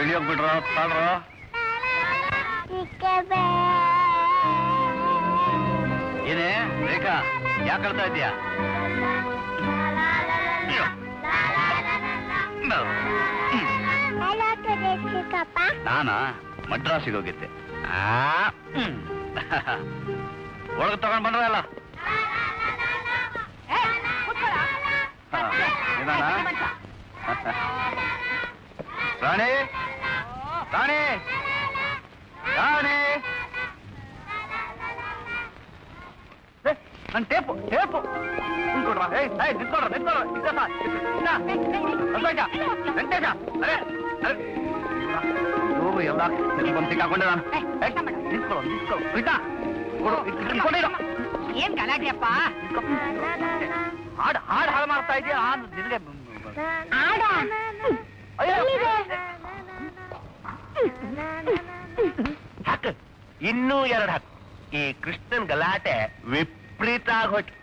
ಇಳಿಯೋಗ್ಬಿಟ್ರ ತಾಳ್ರ. ಏನೇ ರೇಖಾ ಯಾಕೆ ಕಳ್ತಾ ಇದೀಯಾ? ನಾನಾ ಮಡ್ರಾಸಿಗೆ ಹೋಗಿದ್ದೆ. ಒಳಗೆ ತಗೊಂಡ್ ಬಂದ್ರಲ್ಲ. ರಾಣಿ ರಾಣಿ ರಾಣಿ ನನ್ ಟೇಪು ಟೇಪು ನಿಂತ್ಕೊಡ್ರ. ನಿಂತ್ಕೊಡ್ರ ನಿಂತ್ಕೊಡ್ರ. ವೆಂಕಟೇಶ ಅರೆ ಹೋಗು ಎಲ್ಲ ಬಂದು ಸಿಕ್ಕಾಕೊಂಡೆ ನಾನು. ನಿಂತ್ಕೊಳ್ಳೋ ನಿಂತ್ಕೊಳ್ಳೋ ಇಟ್ಕೊಂಡಿರೋ. ಏನ್ ಗಲಾಟೆಯಪ್ಪ? ಹಾಡು ಹಾಡು ಹಾಳು ಮಾಡ್ತಾ ಇದೆಯಾ? ನಿನಗೆ ಹಾಕು, ಇನ್ನೂ ಎರಡು ಹಾಕು. ಈ ಕೃಷ್ಣನ್ ಗಲಾಟೆ ವಿಪರೀತ ಆಗೋಯ್ತು.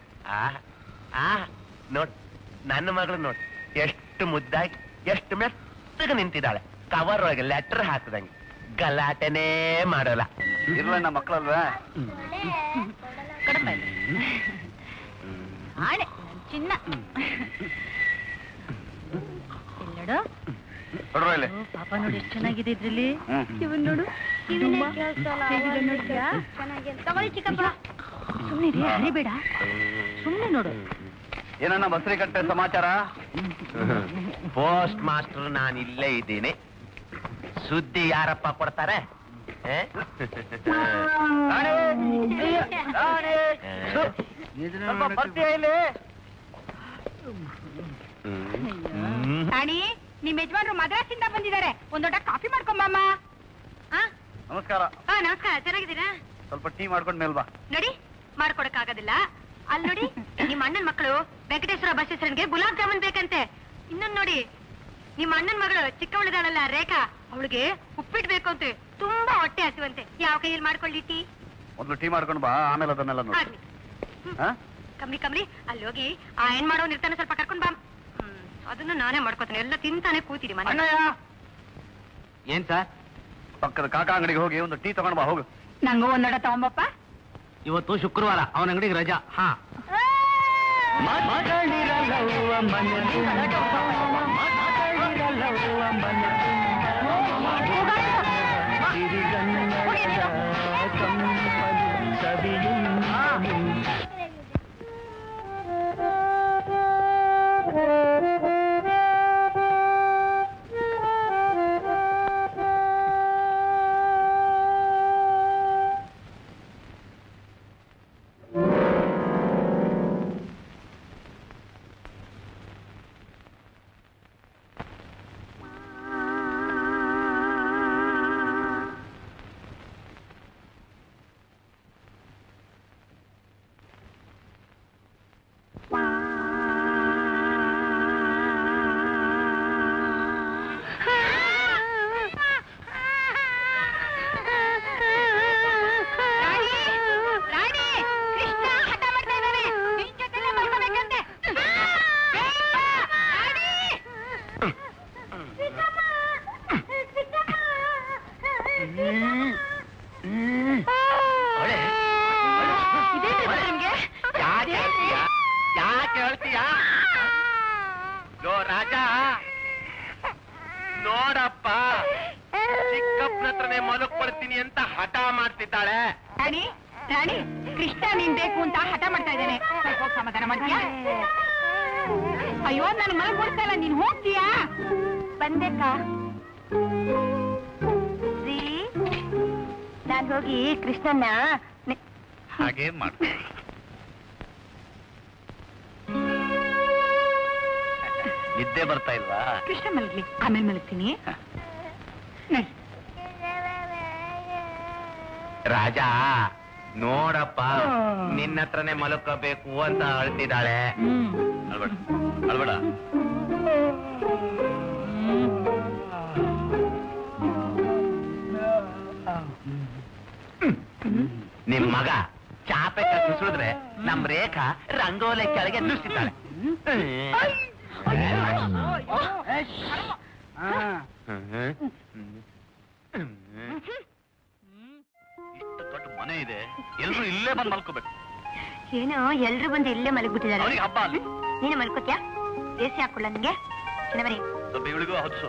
ನೋಡ್, ನನ್ನ ಮಗಳು ನೋಡ್ ಎಷ್ಟು ಮುದ್ದಾಗಿ ಎಷ್ಟು ಮೆತ್ತಗೆ ನಿಂತಿದ್ದಾಳೆ. ಕವರ್ ಒಳಗೆ ಲೆಟರ್ ಹಾಕದಂಗೆ ಗಲಾಟೆನೇ ಮಾಡೋಲ್ಲ. ಇರ್ಲಣ್ಣ ಮಕ್ಕಳಲ್ವಾ? ಆಣೆ ಚಿನ್ನ ಎಲ್ಲಡು ಪಾಪ ನೋಡಿ ಎಷ್ಟು ಚೆನ್ನಾಗಿದೆ ಇದ್ರಲ್ಲಿ. ಇವನ್ ನೋಡು ತಗೊಳ್ಳಿ ಚಿಕ್ಕಪ್ಪ. ಸುಮ್ಮನೆ ಹರಿಬೇಡ, ಸುಮ್ಮನೆ ನೋಡು. ಏನನ್ನ ಬಸ್ರಿ ಕಟ್ಟೆ ಸಮಾಚಾರ? ಪೋಸ್ಟ್ ಮಾಸ್ಟರ್ ನಾನು ಇಲ್ಲೇ ಇದ್ದೀನಿ. ಸುದ್ದಿ ಯಾರಪ್ಪ ಕೊಡ್ತಾರೆ? ರಾಣಿ, ನಿಮ್ ಯಜಮಾನ್ರು ಮದ್ರಾಸಿಂದ ಬಂದಿದ್ದಾರೆ. ಒಂದ್ ದೊಡ್ಡ ಕಾಫಿ ಮಾಡ್ಕೊಂಬಮ್ಮ. ನಮಸ್ಕಾರ. ನಮಸ್ಕಾರ, ಚೆನ್ನಾಗಿದ್ದೀರಾ? ಸ್ವಲ್ಪ ಟೀ ಮಾಡ್ಕೊಂಡ್ ಮೇಲ್ ಬಾ. ನೋಡಿ, ಮಾಡ್ಕೊಡಕ್ ಆಗೋದಿಲ್ಲ. ಅಲ್ಲಿ ನೋಡಿ, ನಿಮ್ಮ ಅಣ್ಣನ್ ಮಕ್ಕಳು ವೆಂಕಟೇಶ್ವರ ಬಸವೇಶ್ವರನ್ಗೆ ಗುಲಾಬ್ ಜಾಮೂನ್ ಬೇಕಂತೆ. ಇನ್ನೊಂದ್ ನೋಡಿ, ನಿಮ್ಮ ಅಣ್ಣನ್ ಮಗಳು ಚಿಕ್ಕವಳಿದಾಳಲ್ಲ ರೇಖಾ, ಅವಳಿಗೆ ಉಪ್ಪಿಟ್ಟು ಬೇಕು ಅಂತೆ. ತುಂಬಾ ಹೊಟ್ಟೆ ಹಸಿವಂತೆ. ಯಾವ ಕೈಯಲ್ಲಿ ಮಾಡ್ಕೊಳ್ಳಿ ಟೀ? ಮೊದ್ಲು ಟೀ ಮಾಡ್ಕೊಂಡು ಬಾ, ಆಮೇಲೆ ಅದನ್ನೆಲ್ಲ ನೋಡಿ. ಕಮ್ಲಿ ಕಮ್ಲಿ, ಅಲ್ಲಿ ಹೋಗಿ ಆ ಏನ್ ಮಾಡೋನ್ ಇರ್ತಾನೆ, ಸ್ವಲ್ಪ ಕರ್ಕೊಂಡ್ ಬಾ. ಅದನ್ನು ನಾನೇ ಮಾಡ್ಕೋತೀನಿ. ಎಲ್ಲ ತಿಂತಾನೆ ಕೂತಿರಿ ಮನೆ. ಏನ್ ಸರ್? ಪಕ್ಕದ ಕಾಕ ಅಂಗಡಿಗೆ ಹೋಗಿ ಒಂದು ಟೀ ತಗೊಂಡ್ ಬಾ, ಹೋಗು. ನಂಗೂ ಒಂದೊಡ ತಗೊಂಬಪ್ಪ. ಇವತ್ತು ಶುಕ್ರವಾರ, ಅವನ ಅಂಗಡಿಗೆ ರಜಾ. ಹಾ, ರಾಜ ನೋಡಪ್ಪ, ಚಿಕ್ಕಪ್ಪನ ಹತ್ರನೇ ಮಲಕ್ ಕೊಡ್ತೀನಿ ಅಂತ ಹಠ ಮಾಡ್ತಿದ್ದಾಳೆ. ರಾಣಿ ರಾಣಿ, ಕೃಷ್ಣ ನೀನ್ ಬೇಕು ಅಂತ ಹಠ ಮಾಡ್ತಾ ಇದ್ದೇನೆ. ಸ್ವಲ್ಪ ಸಮಾಧಾನ ಮಾಡ್ತೀಯಾ? ಅಯ್ಯೋ, ನಾನು ಮಲಗ್ ಕೊಡ್ತಾ ಇಲ್ಲ, ನೀನ್ ಹೋಗ್ತೀಯಾ? ಬಂದೇಕ ನಾನ್ ಹೋಗಿ ಕೃಷ್ಣನ್ನ ಹಾಗೆ ಮಾಡ್ತೀನಿ. ನಿದ್ದೆ ಬರ್ತಾ ಇಲ್ವಾ? ಕೃಷ್ಣ ಮಲಗ್ಲಿ, ಆಮೇಲೆ ಮಲಗ್ತೀನಿ. ರಾಜ ನೋಡಪ್ಪ, ನಿನ್ನ ಹತ್ರನೇ ಮಲಕಬೇಕು ಅಂತ ಅಳ್ತಿದ್ದಾಳೆ. ಅಳ್ಬೇಡ ಅಳ್ಬೇಡ. ನಿಮ್ ಮಗ ಚಾಪೆ ಕಟ್ಟಿಸಿದ್ರೆ ನಮ್ ರೇಖಾ ರಂಗೋಲೆ ಕೆಳಗೆ ನುಸಿತಾಳೆ. ಇಷ್ಟು ದೊಡ್ಡ ಮನೆ ಇದೆ, ಎಲ್ರು ಇಲ್ಲೇ ಬಂದು ಮಲ್ಕೋಬೇಕು. ಏನೋ ಎಲ್ರು ಬಂದು ಇಲ್ಲೇ ಮಲಗ್ಬಿಟ್ಟಿದ್ದಾರೆ. ಅವ್ರಿಗೆ ಹಬ್ಬ ಅಲ್ಲಿ. ನೀನು ಮಲ್ಕೋತ್ಯಾ? ಎಸಿ ಹಾಕೊಳ್ಳ ನಿಂಗೆ? ಸ್ವಲ್ಪ ಇವಳಿಗೂ ಹೊತ್ಸು.